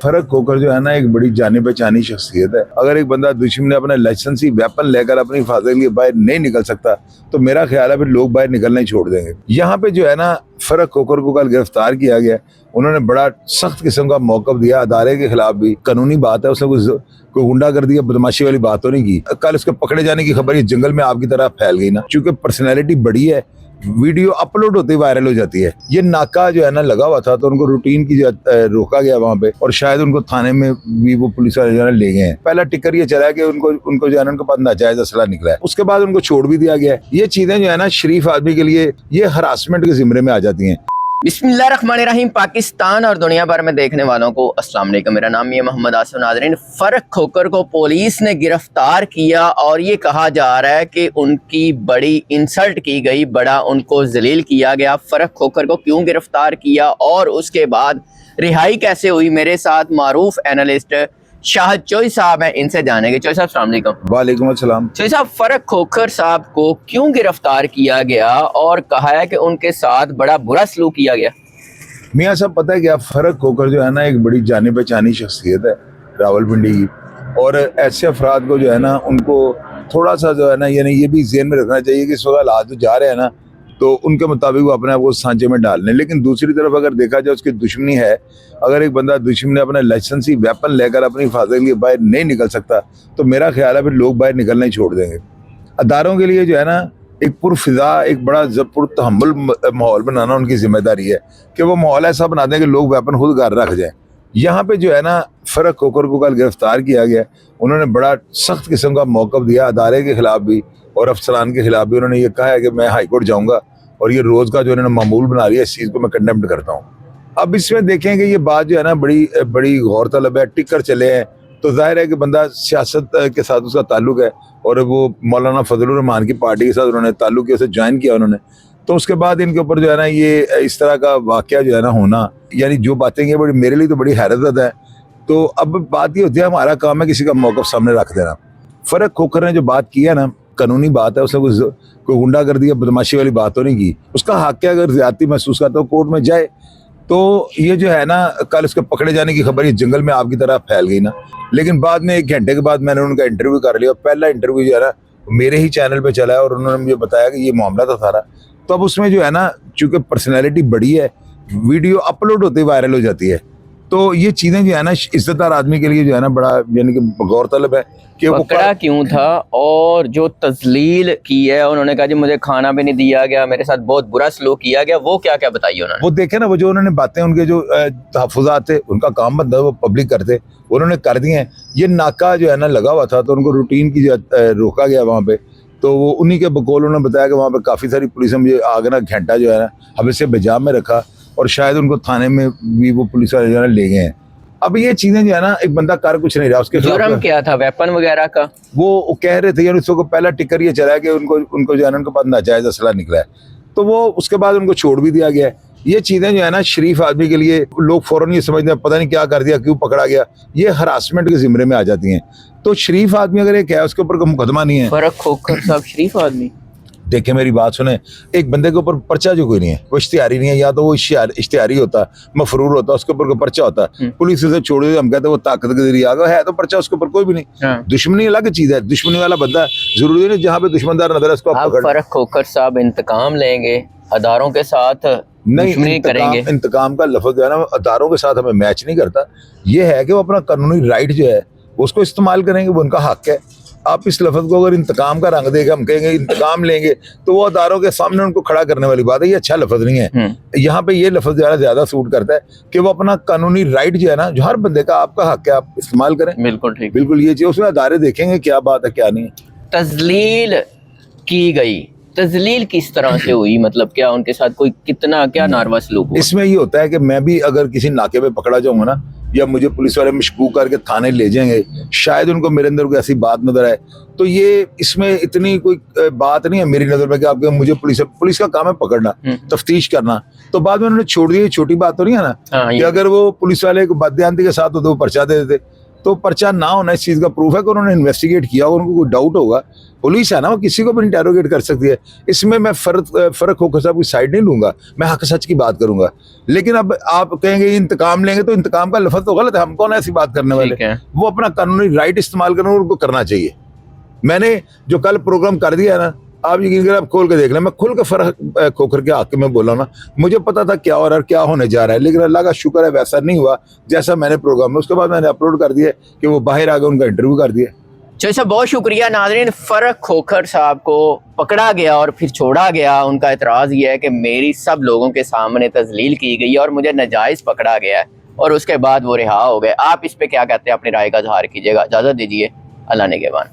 फर्क होकर जो है ना एक बड़ी जाने पहचानी शख्सियत है। अगर एक बंदा दुश्मन अपने लाइसेंसी वेपन लेकर अपनी हिफाजत के लिए बाहर नहीं निकल सकता तो मेरा ख्याल है फिर लोग बाहर निकलना ही छोड़ देंगे। यहाँ पे जो है ना फर्क होकर को कल गिरफ्तार किया गया, उन्होंने बड़ा सख्त किस्म का मौक़िफ़ दिया, अदारे के खिलाफ भी कानूनी बात है, उसने कोई गुंडा कर दिया, बदमाशी वाली बात तो नहीं की। कल उसके पकड़े जाने की खबर ये जंगल में आपकी तरह फैल गई ना, चूंकि पर्सनैलिटी बड़ी है, वीडियो अपलोड होते वायरल हो जाती है। ये नाका जो है ना लगा हुआ था तो उनको रूटीन की रोका गया वहाँ पे, और शायद उनको थाने में भी वो पुलिस वाले जो है ले गए हैं। पहला टिकर ये चला है कि उनको जो है ना उनके पास नाजायज असला निकला है, उसके बाद उनको छोड़ भी दिया गया है। ये चीजें जो है ना शरीफ आदमी के लिए ये हरासमेंट के जिम्मे में आ जाती हैं। बिस्मिल्लाहिर्रहमानिर्रहीम। पाकिस्तान और दुनिया भर में देखने वालों को अस्सलाम वालेकुम। मेरा नाम ये मोहम्मद आसिफ। नाज़रीन, फर्क खोकर को पुलिस ने गिरफ्तार किया और ये कहा जा रहा है कि उनकी बड़ी इंसल्ट की गई, बड़ा उनको जलील किया गया। फर्क खोकर को क्यों गिरफ्तार किया और उसके बाद रिहाई कैसे हुई, मेरे साथ मारूफ एनालिस्ट शाहिद चोई साहब हैं, इनसे जानेंगे। चोई साहब अस्सलाम वालेकुम। वालेकुम अस्सलाम। चोई साहब, फर्क खोकर साहब को क्यों गिरफ्तार किया गया और कहा है कि उनके साथ बड़ा बुरा सलूक किया गया? मियाँ साहब, पता है क्या, फर्क होकर जो है ना एक बड़ी जाने पहचानी शख्सियत है रावलपिंडी की, और ऐसे अफराद को जो है ना उनको थोड़ा सा जो है ना यानी ये भी ज़हन में रखना चाहिए कि इस वक्त हालात जो जा रहे हैं ना तो उनके मुताबिक वो अपने आप को सांचे में डाल लें। लेकिन दूसरी तरफ अगर देखा जाए उसकी दुश्मनी है, अगर एक बंदा दुश्मन अपने लाइसेंसी वेपन लेकर अपनी हिफाजत के लिए बाहर नहीं निकल सकता तो मेरा ख्याल है फिर लोग बाहर निकलना ही छोड़ देंगे। अदारों के लिए जो है ना एक पुरफिजा, एक बड़ा पुरतहम्मुल माहौल बनाना उनकी जिम्मेदारी है कि वो माहौल ऐसा बना दें कि लोग वेपन खुद घर रख जाएं। यहाँ पे जो है ना फर्क होकर को कल गिरफ्तार किया गया, उन्होंने बड़ा सख्त किस्म का मौक़िफ़ दिया, अदारे के खिलाफ भी और अफसरान के खिलाफ भी। उन्होंने ये कहा है कि मैं हाई कोर्ट जाऊँगा और ये रोज़ का जो उन्होंने मामूल बना लिया, इस चीज़ को मैं कंडेम्ड करता हूँ। अब इसमें देखें कि ये बात जो है ना बड़ी गौर तलब है। टिकर चले हैं तो जाहिर है कि बंदा सियासत के साथ उसका ताल्लुक है और वो मौलाना फजलुर रहमान की पार्टी के साथ उन्होंने ताल्लुक से ज्वाइन किया उन्होंने, तो उसके बाद इनके ऊपर जो है ना ये इस तरह का वाक़या जो है ना होना, यानी जो बातें ये बड़ी मेरे लिए तो बड़ी हैरत है। तो अब बात ये होती है, हमारा काम है किसी का मौक़िफ़ सामने रख देना। फ़र्क खोकर ने जो बात की है ना, कानूनी बात है, उसने कोई गुंडा कर दिया, बदमाशी वाली बात तो नहीं की। उसका हक है, अगर ज़्यादती महसूस करता हो कोर्ट में जाए। तो ये जो है ना कल उसके पकड़े जाने की खबर ये जंगल में आपकी तरह फैल गई ना, लेकिन बाद में 1 घंटे के बाद मैंने उनका इंटरव्यू कर लिया। पहला इंटरव्यू जो है ना मेरे ही चैनल पे चला है और उन्होंने मुझे बताया कि ये मामला था सारा। तो अब उसमें जो है ना चूँकि पर्सनैलिटी बड़ी है, वीडियो अपलोड होते वायरल हो जाती है, तो ये चीज़ें जो है ना इज्जतदार आदमी के लिए जो है ना बड़ा यानी कि गौरतलब है कि वो पकड़ा क्यों था और जो तजलील की है, उन्होंने कहा जी मुझे खाना भी नहीं दिया गया, मेरे साथ बहुत बुरा सलूक किया गया, वो क्या क्या बताइए उन्होंने? वो देखे ना, वो जो उन्होंने बातें, उनके जो तहफ़्फ़ुज़ात थे, उनका काम बनता है वो पब्लिक करते, उन्होंने कर दिए हैं। ये नाका जो है ना लगा हुआ था तो उनको रूटीन की रोका गया वहाँ पे, तो वो उन्हीं के बकौल उन्होंने बताया कि वहाँ पे काफ़ी सारी पुलिस मुझे आगे ना घंटा जो है ना हमें से बेजाम में रखा और शायद उनको थाने में भी वो पुलिस वाले जो है ले गए हैं। अब ये चीजें जो है ना, एक बंदा कर कुछ नहीं रहा, उसके जुर्म क्या था, वेपन वगैरह का? वो कह रहे थे यार, उसको पहला टिकर ये चला है कि उनको जो है ना उनके पास नाजायज असला निकला है, तो वो उसके बाद उनको छोड़ भी दिया गया है। ये चीजें जो है ना शरीफ आदमी के लिए लोग फौरन ये समझते हैं पता नहीं क्या कर दिया, क्यों पकड़ा गया, ये हरासमेंट के जिम्मे में आ जाती हैं। तो शरीफ आदमी अगर ये क्या उसके ऊपर कोई मुकदमा नहीं है। फर्क खोकर साहब शरीफ आदमी, देखे मेरी बात सुने, एक बंदे के ऊपर पर्चा जो कोई नहीं है, वो इश्तिहारी नहीं है, या तो वो इश्तिहारी होता, मफरूर होता, उसके ऊपर कोई पर्चा होता, पुलिस से छोड़ दे, हम कहते वो ताकत के जरिए आ गया है, तो पर्चा उसके ऊपर कोई भी नहीं। दुश्मनी अलग चीज है, दुश्मनी वाला बंदा जरूरी नहीं जहाँ पे दुश्मनदार नजर है उसको आप पकड़। फर्क खोकर साहब इंतकाम लेंगे अदारों के साथ, नहीं करेंगे। इंतकाम का लफ्ज जो है ना अदारों के साथ हमें मैच नहीं करता। ये है कि वो अपना कानूनी राइट जो है उसको इस्तेमाल करेंगे, वो उनका हक है। आप इस लफ्ज़ को अगर इंतकाम का रंग देगा, हम कहेंगे इंतकाम लेंगे, तो वो अदारों के सामने उनको खड़ा करने वाली बात है, ये अच्छा लफ्ज़ नहीं है। यहाँ पे ये लफ्ज़ ज़्यादा सूट करता है कि वो अपना कानूनी राइट जो है ना, जो हर बंदे का आपका हक है, आप इस्तेमाल करें। बिल्कुल ठीक, बिल्कुल ये चीज़, उसमें अदारे देखेंगे क्या बात है क्या नहीं। तजलील की गई, तजलील किस तरह से हुई, मतलब क्या उनके साथ कोई कितना क्या नारवा सलूक हुआ? इसमें ये होता है कि मैं भी अगर किसी नाके पे पकड़ा जाऊंगा ना, या मुझे पुलिस वाले मशकूक करके थाने ले जाएंगे, शायद उनको मेरे अंदर कोई ऐसी बात नजर आए, तो ये इसमें इतनी कोई बात नहीं है मेरी नजर में कि आपके मुझे पुलिस का काम है पकड़ना, तफ्तीश करना। तो बाद में उन्होंने छोड़ दिया, छोटी बात तो नहीं है ना कि अगर वो पुलिस वाले को बददियानती के साथ वो पर्चा दे देते, तो पर्चा ना होना इस चीज़ का प्रूफ है कि उन्होंने इन्वेस्टिगेट किया, उनको कोई डाउट होगा पुलिस है ना, वो किसी को भी इंटेरोगेट कर सकती है। इसमें मैं फर्क खोखर साहब की साइड नहीं लूंगा, मैं हक सच की बात करूंगा। लेकिन अब आप कहेंगे इंतकाम लेंगे, तो इंतकाम का लफ्ज तो गलत है, हम कौन ऐसी बात करने वाले। ठीक है। वो अपना कानूनी राइट इस्तेमाल करना, उनको करना चाहिए। मैंने जो कल प्रोग्राम कर दिया ना, आप यकीन करें, आप खोल के देख लें, मैं खुल के फर्क खोखर के हक में बोला ना। मुझे पता था क्या हो रहा है, क्या होने जा रहा है, लेकिन अल्लाह का शुक्र है वैसा नहीं हुआ जैसा मैंने प्रोग्राम में। उसके बाद मैंने अपलोड कर दिया कि वो बाहर आ गए, उनका इंटरव्यू कर दिया। चलिए साहब, बहुत शुक्रिया। नाज़रीन, फर्क खोखर साहब को पकड़ा गया और फिर छोड़ा गया। उनका एतराज़ ये है कि मेरी सब लोगों के सामने तजलील की गई और मुझे नाजायज़ पकड़ा गया है, और उसके बाद वो रिहा हो गए। आप इस पे क्या कहते हैं, अपनी राय का इजहार कीजिएगा। इजाज़त दीजिए, अल्लाह निगहबान।